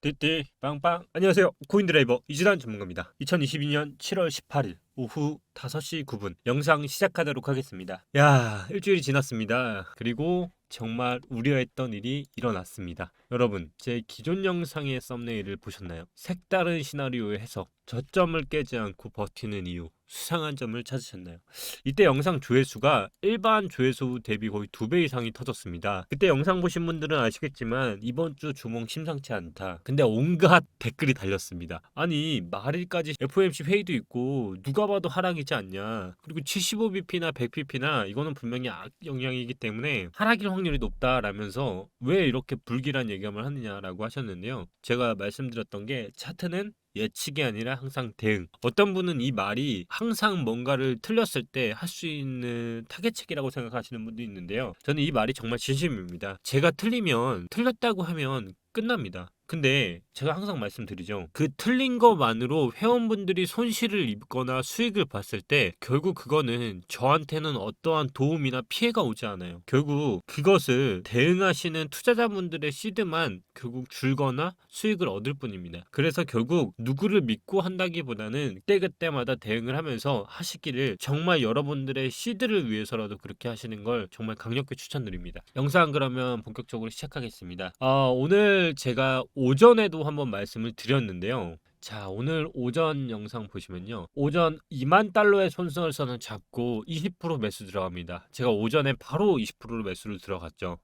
띠띠 빵빵. 안녕하세요, 코인드라이버 이진환 전문가입니다. 2022년 7월 18일 오후 5시 9분 영상 시작하도록 하겠습니다. 야, 일주일이 지났습니다. 그리고 정말 우려했던 일이 일어났습니다. 여러분, 제 기존 영상의 썸네일을 보셨나요? 색다른 시나리오의 해석, 저점을 깨지 않고 버티는 이유, 수상한 점을 찾으셨나요? 이때 영상 조회수가 일반 조회수 대비 거의 2배 이상이 터졌습니다. 그때 영상 보신 분들은 아시겠지만 이번 주 주봉 심상치 않다. 근데 온갖 댓글이 달렸습니다. 아니, 말일까지 FOMC 회의도 있고 누가 봐도 하락이지 않냐. 그리고 75bp나 100bp나 이거는 분명히 악영향이기 때문에 하락일 확률이 높다라면서 왜 이렇게 불길한 예감을 하느냐라고 하셨는데요. 제가 말씀드렸던 게 차트는 예측이 아니라 항상 대응. 어떤 분은 이 말이 항상 뭔가를 틀렸을 때 할 수 있는 타겟책이라고 생각하시는 분도 있는데요. 저는 이 말이 정말 진심입니다. 제가 틀리면 틀렸다고 하면 끝납니다. 근데 제가 항상 말씀드리죠. 그 틀린 것만으로 회원분들이 손실을 입거나 수익을 봤을 때 결국 그거는 저한테는 어떠한 도움이나 피해가 오지 않아요. 결국 그것을 대응하시는 투자자분들의 시드만 결국 줄거나 수익을 얻을 뿐입니다. 그래서 결국 누구를 믿고 한다기보다는 그때그때마다 대응을 하면서 하시기를 정말 여러분들의 시드를 위해서라도 그렇게 하시는 걸 정말 강력히 추천드립니다. 영상 그러면 본격적으로 시작하겠습니다. 오늘 제가 오전에도 한번 말씀을 드렸는데요. 자, 오늘 오전 영상 보시면요. 오전 2만 달러의 손승을선을 잡고 20% 매수 들어갑니다. 제가 오전에 바로 20%로 매수를 들어갔죠.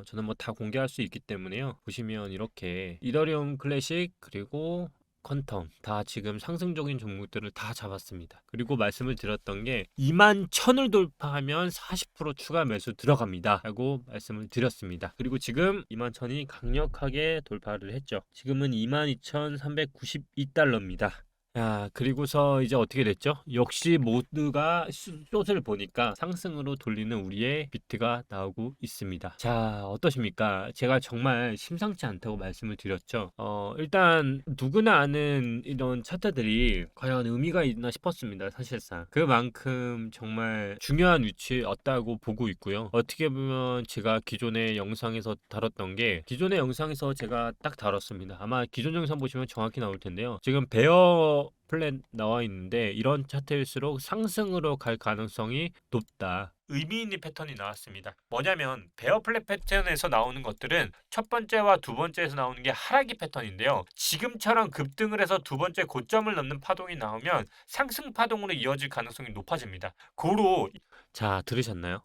저는 뭐 다 공개할 수 있기 때문에요. 보시면 이렇게 이더리움 클래식 그리고 퀀텀 다 지금 상승적인 종목들을 다 잡았습니다. 그리고 말씀을 드렸던 게 2만 1000을 돌파하면 40% 추가 매수 들어갑니다 라고 말씀을 드렸습니다. 그리고 지금 2만 1000이 강력하게 돌파를 했죠. 지금은 22,392달러입니다. 야, 그리고서 이제 어떻게 됐죠? 역시 모두가 숏을 보니까 상승으로 돌리는 우리의 비트가 나오고 있습니다. 자, 어떠십니까? 제가 정말 심상치 않다고 말씀을 드렸죠. 일단 누구나 아는 이런 차트들이 과연 의미가 있나 싶었습니다. 사실상 그만큼 정말 중요한 위치에 왔다고 보고 있고요. 어떻게 보면 제가 기존의 영상에서 다뤘던 게 기존의 영상에서 제가 딱 다뤘습니다. 아마 기존 영상 보시면 정확히 나올 텐데요. 지금 베어 플랫 나와 있는데 이런 차트일수록 상승으로 갈 가능성이 높다. 의미 있는 패턴이 나왔습니다. 뭐냐면 베어 플랫 패턴에서 나오는 것들은 첫 번째와 두 번째에서 나오는 게 하락이 패턴인데요. 지금처럼 급등을 해서 두 번째 고점을 넘는 파동이 나오면 상승 파동으로 이어질 가능성이 높아집니다. 고로 자, 들으셨나요?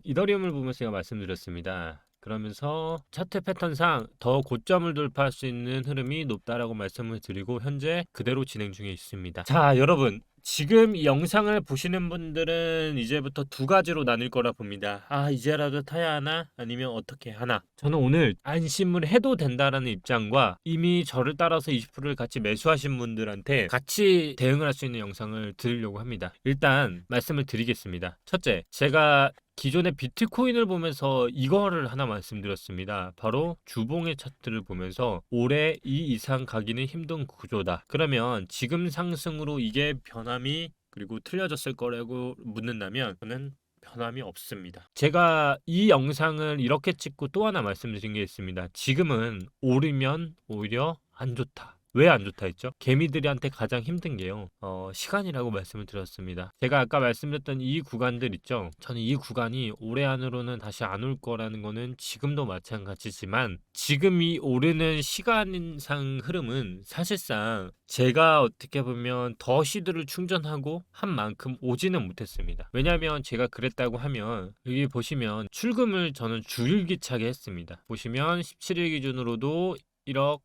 이더리움을 보면서 제가 말씀드렸습니다. 그러면서 차트 패턴상 더 고점을 돌파할 수 있는 흐름이 높다라고 말씀을 드리고 현재 그대로 진행 중에 있습니다. 자, 여러분. 지금 이 영상을 보시는 분들은 이제부터 두 가지로 나뉠 거라 봅니다. 이제라도 타야 하나? 아니면 어떻게 하나? 저는 오늘 안심을 해도 된다라는 입장과 이미 저를 따라서 20%를 같이 매수하신 분들한테 같이 대응을 할 수 있는 영상을 드리려고 합니다. 일단 말씀을 드리겠습니다. 첫째, 제가 기존의 비트코인을 보면서 이거를 하나 말씀드렸습니다. 바로 주봉의 차트를 보면서 올해 이 이상 가기는 힘든 구조다. 그러면 지금 상승으로 이게 변함이 그리고 틀려졌을 거라고 묻는다면 저는 변함이 없습니다. 제가 이 영상을 이렇게 찍고 또 하나 말씀드린 게 있습니다. 지금은 오르면 오히려 안 좋다. 왜 안 좋다 했죠? 개미들한테 가장 힘든 게요. 시간이라고 말씀을 드렸습니다. 제가 아까 말씀드렸던 이 구간들 있죠? 저는 이 구간이 올해 안으로는 다시 안 올 거라는 거는 지금도 마찬가지지만 지금 이 오르는 시간상 흐름은 사실상 제가 어떻게 보면 더 시드를 충전하고 한 만큼 오지는 못했습니다. 왜냐하면 제가 그랬다고 하면 여기 보시면 출금을 저는 줄기차게 했습니다. 보시면 17일 기준으로도 1억,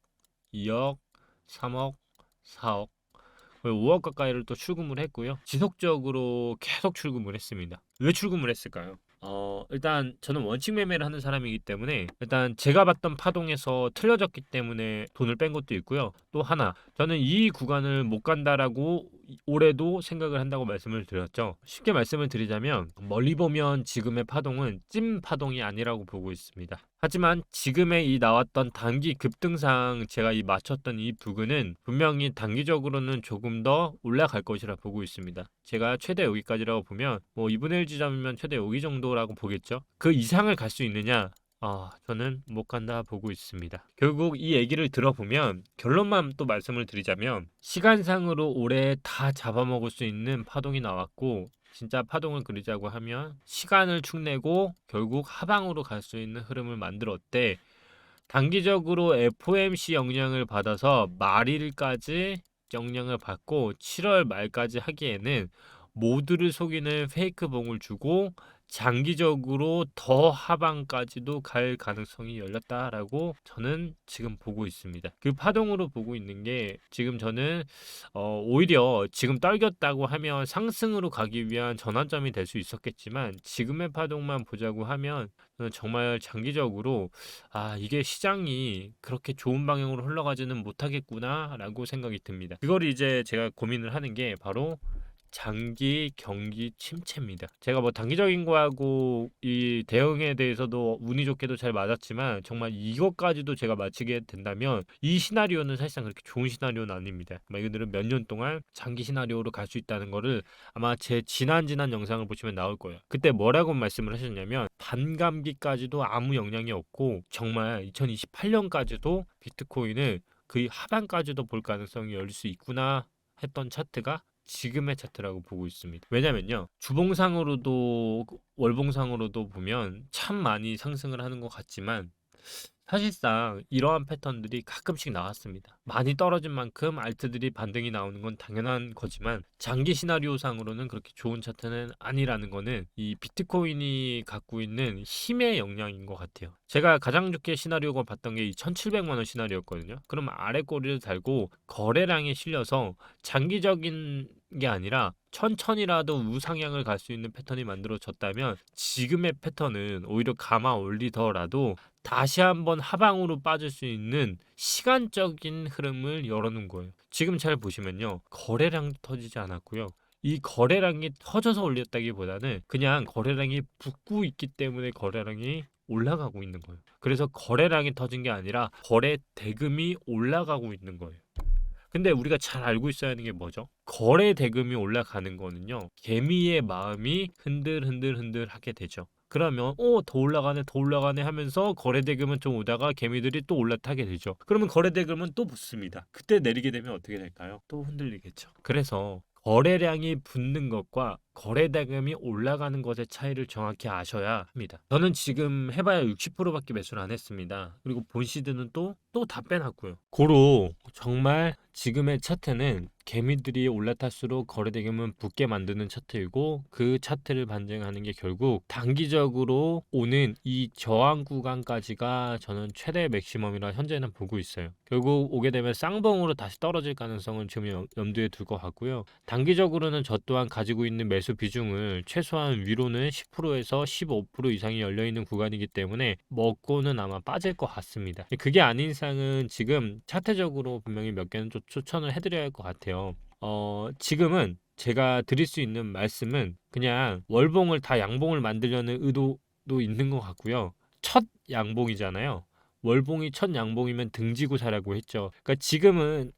2억, 3억, 4억, 거의 5억 가까이를 또 출금을 했고요. 지속적으로 계속 출금을 했습니다. 왜 출금을 했을까요? 일단 저는 원칙 매매를 하는 사람이기 때문에 일단 제가 봤던 파동에서 틀려졌기 때문에 돈을 뺀 것도 있고요. 또 하나, 저는 이 구간을 못 간다라고 올해도 생각을 한다고 말씀을 드렸죠. 쉽게 말씀을 드리자면 멀리 보면 지금의 파동은 찐 파동이 아니라고 보고 있습니다. 하지만 지금의 이 나왔던 단기 급등상 제가 이 맞췄던 이 부근은 분명히 단기적으로는 조금 더 올라갈 것이라 보고 있습니다. 제가 최대 여기까지라고 보면 뭐 2분의 1 지점이면 최대 여기 정도라고 보겠죠. 그 이상을 갈 수 있느냐? 저는 못 간다 보고 있습니다. 결국 이 얘기를 들어보면 결론만 또 말씀을 드리자면 시간상으로 올해 다 잡아먹을 수 있는 파동이 나왔고 진짜 파동을 그리자고 하면 시간을 축내고 결국 하방으로 갈 수 있는 흐름을 만들었대. 단기적으로 FOMC 영향을 받아서 말일까지 영향을 받고 7월 말까지 하기에는 모두를 속이는 페이크 봉을 주고 장기적으로 더 하방까지도 갈 가능성이 열렸다라고 저는 지금 보고 있습니다. 그 파동으로 보고 있는 게 지금 저는 오히려 지금 떨겼다고 하면 상승으로 가기 위한 전환점이 될 수 있었겠지만 지금의 파동만 보자고 하면 저는 정말 장기적으로 이게 시장이 그렇게 좋은 방향으로 흘러가지는 못하겠구나라고 생각이 듭니다. 그걸 이제 제가 고민을 하는 게 바로 장기 경기 침체입니다. 제가 뭐 단기적인 거하고 이 대응에 대해서도 운이 좋게도 잘 맞았지만 정말 이것까지도 제가 맞히게 된다면 이 시나리오는 사실상 그렇게 좋은 시나리오는 아닙니다. 말 그대로 몇 년 동안 장기 시나리오로 갈 수 있다는 거를 아마 제 지난 영상을 보시면 나올 거예요. 그때 뭐라고 말씀을 하셨냐면 반감기까지도 아무 영향이 없고 정말 2028년까지도 비트코인을 그 하반까지도 볼 가능성이 열릴 수 있구나 했던 차트가 지금의 차트라고 보고 있습니다. 왜냐면요. 주봉상으로도 월봉상으로도 보면 참 많이 상승을 하는 것 같지만 사실상 이러한 패턴들이 가끔씩 나왔습니다. 많이 떨어진 만큼 알트들이 반등이 나오는 건 당연한 거지만 장기 시나리오상으로는 그렇게 좋은 차트는 아니라는 거는 이 비트코인이 갖고 있는 힘의 영향인 것 같아요. 제가 가장 좋게 시나리오가 봤던 게 이 1700만 원 시나리오였거든요. 그럼 아래 꼬리를 달고 거래량에 실려서 장기적인 게 아니라 천천히라도 우상향을 갈 수 있는 패턴이 만들어졌다면 지금의 패턴은 오히려 감아 올리더라도 다시 한번 하방으로 빠질 수 있는 시간적인 흐름을 열어놓은 거예요. 지금 잘 보시면요. 거래량도 터지지 않았고요. 이 거래량이 터져서 올렸다기보다는 그냥 거래량이 붙고 있기 때문에 거래량이 올라가고 있는 거예요. 그래서 거래량이 터진 게 아니라 거래 대금이 올라가고 있는 거예요. 근데 우리가 잘 알고 있어야 하는 게 뭐죠? 거래 대금이 올라가는 거는요. 개미의 마음이 흔들흔들흔들하게 되죠. 그러면 더 올라가네 더 올라가네 하면서 거래 대금은 좀 오다가 개미들이 또 올라타게 되죠. 그러면 거래 대금은 또 붙습니다. 그때 내리게 되면 어떻게 될까요? 또 흔들리겠죠. 그래서 거래량이 붙는 것과 거래 대금이 올라가는 것의 차이를 정확히 아셔야 합니다. 저는 지금 해봐야 60%밖에 매수를 안 했습니다. 그리고 본시드는 또 다 빼놨고요. 고로 정말 지금의 차트는 개미들이 올라탈수록 거래 대금은 붙게 만드는 차트이고 그 차트를 반증하는 게 결국 단기적으로 오는 이 저항 구간까지가 저는 최대 맥시멈이라 현재는 보고 있어요. 결국 오게 되면 쌍봉으로 다시 떨어질 가능성은 지금 염두에 둘 것 같고요. 단기적으로는 저 또한 가지고 있는 매수 비중을 최소한 위로는 10%에서 15% 이상이 열려있는 구간이기 때문에 먹고는 아마 빠질 것 같습니다. 그게 아닌 이상은 지금 차트적으로 분명히 몇 개는 좀 추천을 해드려야 할 것 같아요. 지금은 제가 드릴 수 있는 말씀은 그냥 월봉을 다 양봉을 만들려는 의도도 있는 것 같고요. 첫 양봉이잖아요. 월봉이 첫 양봉이면 등지고 사라고 했죠. 그러니까 지금은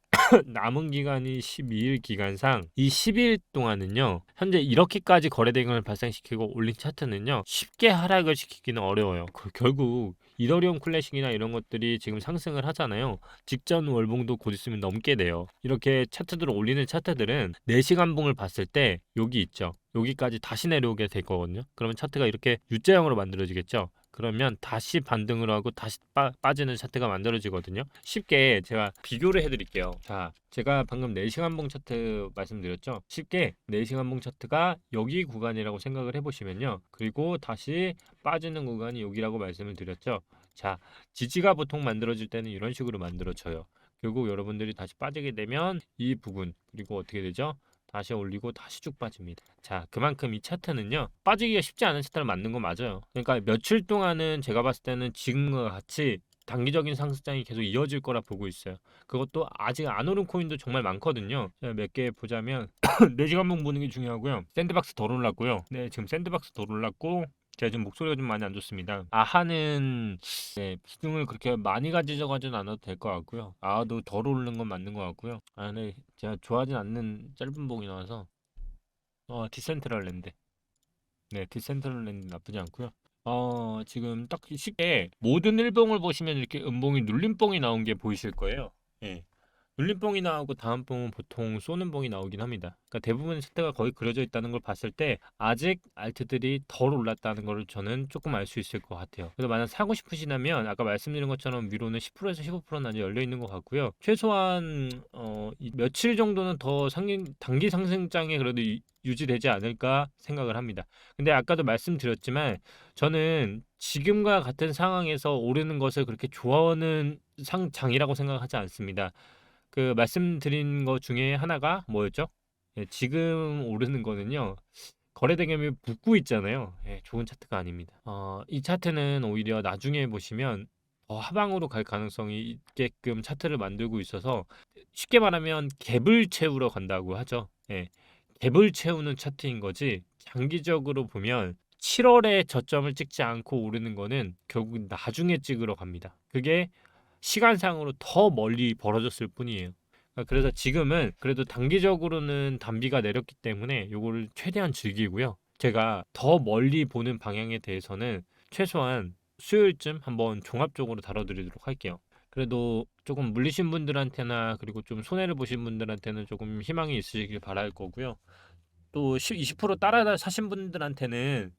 남은 기간이 12일 기간상 이 10일 동안은요. 현재 이렇게까지 거래 대금을 발생시키고 올린 차트는요. 쉽게 하락을 시키기는 어려워요. 결국 이더리움 클래식이나 이런 것들이 지금 상승을 하잖아요. 직전 월봉도 곧 있으면 넘게 돼요. 이렇게 차트들을 올리는 차트들은 4시간 봉을 봤을 때 여기 있죠. 여기까지 다시 내려오게 될 거거든요. 그러면 차트가 이렇게 U자형으로 만들어지겠죠. 그러면 다시 반등을 하고 다시 빠지는 차트가 만들어지거든요. 쉽게 제가 비교를 해드릴게요. 자, 제가 방금 4시간봉 차트 말씀드렸죠. 쉽게 4시간봉 차트가 여기 구간이라고 생각을 해보시면요. 그리고 다시 빠지는 구간이 여기라고 말씀을 드렸죠. 자, 지지가 보통 만들어질 때는 이런 식으로 만들어져요. 결국 여러분들이 다시 빠지게 되면 이 부분 그리고 어떻게 되죠? 다시 올리고 다시 쭉 빠집니다. 자, 그만큼 이 차트는요. 빠지기가 쉽지 않은 차트를 만든 거 맞아요. 그러니까 며칠 동안은 제가 봤을 때는 지금과 같이 단기적인 상승장이 계속 이어질 거라 보고 있어요. 그것도 아직 안 오른 코인도 정말 많거든요. 몇 개 보자면 4시간봉 보는 게 중요하고요. 샌드박스 덜 올랐고요. 네, 지금 샌드박스 덜 올랐고 제가 지금 목소리가 좀 많이 안 좋습니다. 아하는 비중을 그렇게 많이 가지져가지는 않아도 될 것 같고요. 아도 덜 오르는 건 맞는 것 같고요. 근데 제가 좋아하진 않는 짧은 봉이 나와서 디센트럴랜드. 네, 디센트럴랜드 나쁘지 않고요. 지금 딱 쉽게 모든 일봉을 보시면 이렇게 음봉이 눌림봉이 나온 게 보이실 거예요. 예. 눌림봉이 나오고 다음 봉은 보통 쏘는 봉이 나오긴 합니다. 그러니까 대부분의 차트가 거의 그려져 있다는 걸 봤을 때 아직 알트들이 덜 올랐다는 걸 저는 조금 알 수 있을 것 같아요. 그래서 만약 사고 싶으시다면 아까 말씀드린 것처럼 위로는 10%에서 15%는 아직 열려 있는 것 같고요. 최소한 며칠 정도는 더 단기 상승장에 그래도 유지되지 않을까 생각을 합니다. 근데 아까도 말씀드렸지만 저는 지금과 같은 상황에서 오르는 것을 그렇게 좋아하는 장이라고 생각하지 않습니다. 그 말씀드린 것 중에 하나가 뭐였죠? 예, 지금 오르는 거는요. 거래 대금이 붙고 있잖아요. 예, 좋은 차트가 아닙니다. 이 차트는 오히려 나중에 보시면 더 하방으로 갈 가능성이 있게끔 차트를 만들고 있어서 쉽게 말하면 갭을 채우러 간다고 하죠. 예, 갭을 채우는 차트인 거지. 장기적으로 보면 7월에 저점을 찍지 않고 오르는 거는 결국 나중에 찍으러 갑니다. 그게 시간상으로 더 멀리 벌어졌을 뿐이에요. 그래서 지금은 그래도 단기적으로는 단비가 내렸기 때문에 요거를 최대한 즐기고요. 제가 더 멀리 보는 방향에 대해서는 최소한 수요일쯤 한번 종합적으로 다뤄드리도록 할게요. 그래도 조금 물리신 분들한테나 그리고 좀 손해를 보신 분들한테는 조금 희망이 있으시길 바랄 거고요. 또 20% 따라 사신 분들한테는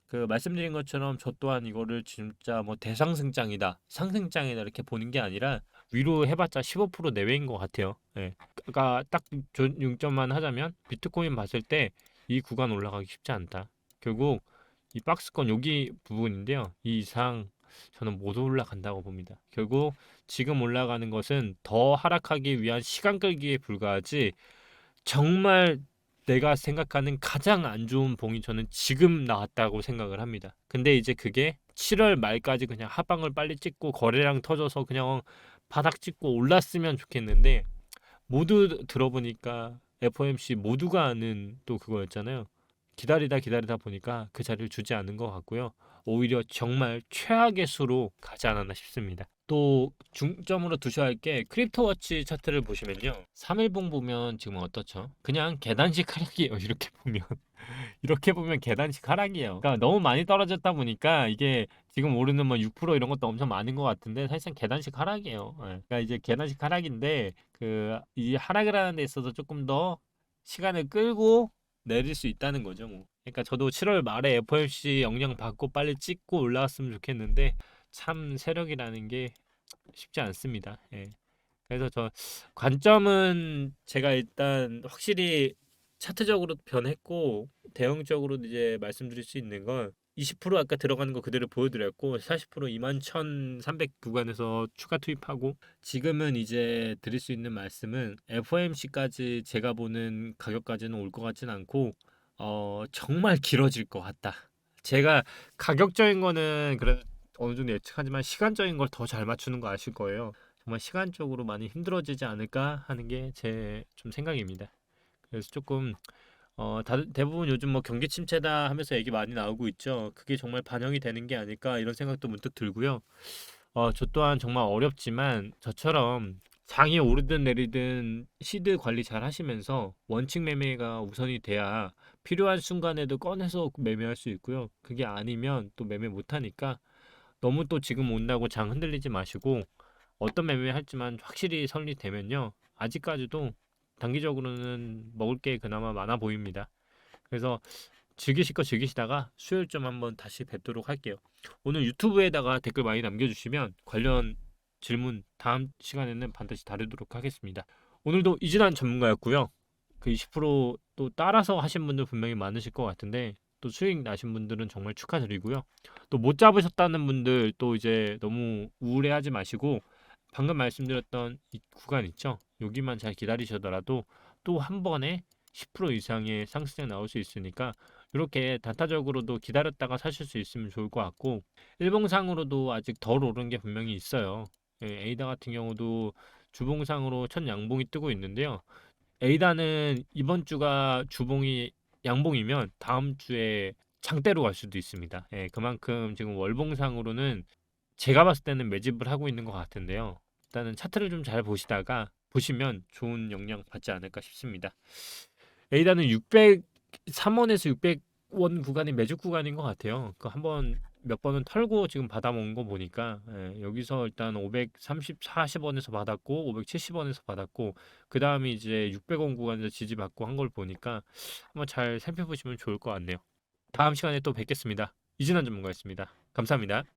그 말씀드린 것처럼 저 또한 이거를 진짜 뭐 대상승장이다, 상승장이다 이렇게 보는 게 아니라 위로 해봤자 15% 내외인 것 같아요. 예. 그러니까 딱 용점만 하자면 비트코인 봤을 때 이 구간 올라가기 쉽지 않다. 결국 이 박스권 여기 부분인데요. 이 이상 저는 못 올라간다고 봅니다. 결국 지금 올라가는 것은 더 하락하기 위한 시간 끌기에 불과하지 정말 내가 생각하는 가장 안 좋은 봉이 저는 지금 나왔다고 생각을 합니다. 근데 이제 그게 7월 말까지 그냥 하방을 빨리 찍고 거래량 터져서 그냥 바닥 찍고 올랐으면 좋겠는데 모두 들어보니까 FOMC 모두가 아는 또 그거였잖아요. 기다리다 기다리다 보니까 그 자리를 주지 않은 것 같고요. 오히려 정말 최악의 수로 가지 않았나 싶습니다. 또 중점으로 두셔야 할 게 크립토워치 차트를 보시면요. 3일봉 보면 지금 어떻죠? 그냥 계단식 하락이에요. 이렇게 보면. 이렇게 보면 계단식 하락이에요. 그러니까 너무 많이 떨어졌다 보니까 이게 지금 오르는 뭐 6% 이런 것도 엄청 많은 것 같은데 사실상 계단식 하락이에요. 예. 그러니까 이제 계단식 하락인데 그 이 하락을 하는 데 있어서 조금 더 시간을 끌고 내릴 수 있다는 거죠, 뭐. 그러니까 저도 7월 말에 FOMC 영향 받고 빨리 찍고 올라왔으면 좋겠는데 참 세력이라는 게 쉽지 않습니다. 예. 그래서 저 관점은 제가 일단 확실히 차트적으로 변했고 대형적으로 이제 말씀드릴 수 있는 건 20% 아까 들어가는 거 그대로 보여드렸고 40% 21,300 구간에서 추가 투입하고 지금은 이제 드릴 수 있는 말씀은 FOMC까지 제가 보는 가격까지는 올 것 같진 않고 정말 길어질 것 같다. 제가 가격적인 거는 그래 어느 정도 예측하지만 시간적인 걸 더 잘 맞추는 거 아실 거예요. 정말 시간적으로 많이 힘들어지지 않을까 하는 게 제 좀 생각입니다. 그래서 조금 다들 대부분 요즘 뭐 경기 침체다 하면서 얘기 많이 나오고 있죠. 그게 정말 반영이 되는 게 아닐까 이런 생각도 문득 들고요. 저 또한 정말 어렵지만 저처럼 장이 오르든 내리든 시드 관리 잘 하시면서 원칙 매매가 우선이 돼야 필요한 순간에도 꺼내서 매매할 수 있고요. 그게 아니면 또 매매 못 하니까 너무 또 지금 온다고 장 흔들리지 마시고 어떤 매매 할지만 확실히 설립되면요. 아직까지도 단기적으로는 먹을 게 그나마 많아 보입니다. 그래서 즐기실 거 즐기시다가 수요일 좀 한번 다시 뵙도록 할게요. 오늘 유튜브에다가 댓글 많이 남겨주시면 관련 질문 다음 시간에는 반드시 다루도록 하겠습니다. 오늘도 이진환 전문가였고요. 그 20%또 따라서 하신 분들 분명히 많으실 것 같은데 또 수익 나신 분들은 정말 축하드리고요. 또 못 잡으셨다는 분들 또 이제 너무 우울해하지 마시고 방금 말씀드렸던 이 구간 있죠? 여기만 잘 기다리시더라도 또 한 번에 10% 이상의 상승이 나올 수 있으니까 이렇게 단타적으로도 기다렸다가 사실 수 있으면 좋을 것 같고 일봉상으로도 아직 덜 오른 게 분명히 있어요. 예, 에이다 같은 경우도 주봉상으로 첫 양봉이 뜨고 있는데요. 에이다는 이번 주가 주봉이 양봉이면 다음 주에 장대로 갈 수도 있습니다. 예, 그만큼 지금 월봉상으로는 제가 봤을 때는 매집을 하고 있는 것 같은데요. 일단은 차트를 좀 잘 보시다가 보시면 좋은 영향 받지 않을까 싶습니다. 에이다는 603원에서 600원 구간이 매집 구간인 것 같아요. 그 한번 몇 번은 털고 지금 받아먹은 거 보니까 여기서 일단 540원에서 받았고 570원에서 받았고 그 다음에 이제 600원 구간에서 지지받고 한 걸 보니까 한번 잘 살펴보시면 좋을 것 같네요. 다음 시간에 또 뵙겠습니다. 이진환 전문가였습니다. 감사합니다.